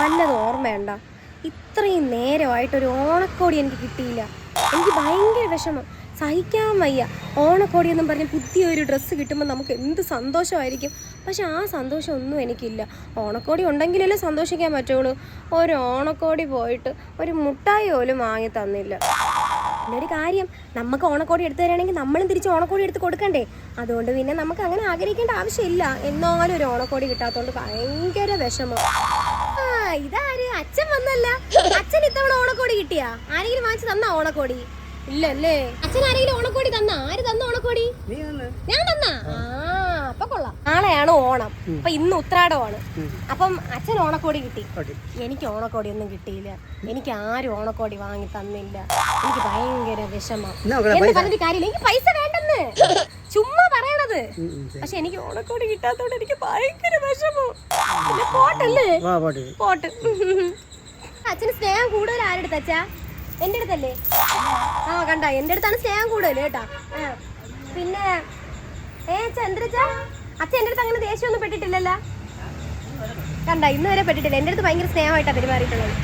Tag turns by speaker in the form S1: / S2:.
S1: വല്ലതും ഓർമ്മയുണ്ട? ഇത്രയും നേരമായിട്ടൊരു ഓണക്കോടി എനിക്ക് കിട്ടിയില്ല. എനിക്ക് ഭയങ്കര വിഷമം, സഹിക്കാൻ വയ്യ. ഓണക്കോടി എന്നും പറഞ്ഞ് പുതിയൊരു ഡ്രസ്സ് കിട്ടുമ്പോൾ നമുക്ക് എന്ത് സന്തോഷമായിരിക്കും. പക്ഷെ ആ സന്തോഷം ഒന്നും എനിക്കില്ല. ഓണക്കോടി ഉണ്ടെങ്കിലല്ലേ സന്തോഷിക്കാൻ പറ്റുള്ളൂ. ഒരു ഓണക്കോടി പോയിട്ട് ഒരു മുട്ടായി പോലും വാങ്ങി തന്നില്ല. പിന്നെ ഒരു കാര്യം, നമുക്ക് ഓണക്കോടി എടുത്തു തരാണെങ്കിൽ നമ്മളും തിരിച്ച് ഓണക്കോടി എടുത്ത് കൊടുക്കണ്ടേ? അതുകൊണ്ട് പിന്നെ നമുക്ക് അങ്ങനെ ആഗ്രഹിക്കേണ്ട ആവശ്യമില്ല. എന്നാലും ഒരു ഓണക്കോടി കിട്ടാത്തതുകൊണ്ട് ഭയങ്കര വിഷമം. ആ, ഇതാര്? അച്ഛൻ വന്നല്ല. അച്ഛൻ ഇത്തവണ ഓണക്കോടി കിട്ടിയാ? ആരെങ്കിലും വാങ്ങിച്ചു തന്നാ ഓണക്കോടി? ഇല്ലല്ലേ. അച്ഛൻ ആരെങ്കിലും ഓണക്കോടി തന്നാ? ആര് തന്ന ഓണക്കോടി? ഞാൻ തന്നാ? അപ്പൊ കൊള്ളാം. നാളെയാണ് ഓണം. അപ്പൊ ഇന്ന് ഉത്രാടമാണ്. അപ്പം അച്ഛൻ ഓണക്കോടി കിട്ടി. എനിക്ക് ഓണക്കോടി ഒന്നും കിട്ടിയില്ല. എനിക്ക് ആരും ഓണക്കോടി വാങ്ങി തന്നില്ല. എനിക്ക് ഭയങ്കര വിഷമം. എന്ന് പറഞ്ഞിട്ട് കാര്യമില്ല, എനിക്ക് പൈസ വേണ്ടെന്ന് ചുമ്മാ പറയണത്. പക്ഷെ എനിക്ക് ഓണക്കോടി കിട്ടാത്തോണ്ട് എനിക്ക് ഭയങ്കര വിഷമം. പിന്നെ പോട്ടല്ലേ, പോട്ട്. അച്ഛന് സ്നേഹം കൂടുതൽ ആരെടുത്ത്? അച്ഛാ എന്റെ അടുത്തല്ലേ? ആ കണ്ട, എന്റെ അടുത്താണ് സ്നേഹം കൂടുതൽ കേട്ടാ. പിന്നെ ചന്ദ്രച്ചാ, അച്ഛൻ എന്റെ അടുത്ത് അങ്ങനെ ദേഷ്യമൊന്നും പെട്ടിട്ടില്ലല്ലോ. കണ്ട, ഇന്ന് വരെ പെട്ടിട്ടില്ല. എന്റെ അടുത്ത് ഭയങ്കര സ്നേഹമായിട്ടാ പെരുമാറിയിട്ടുള്ളത്.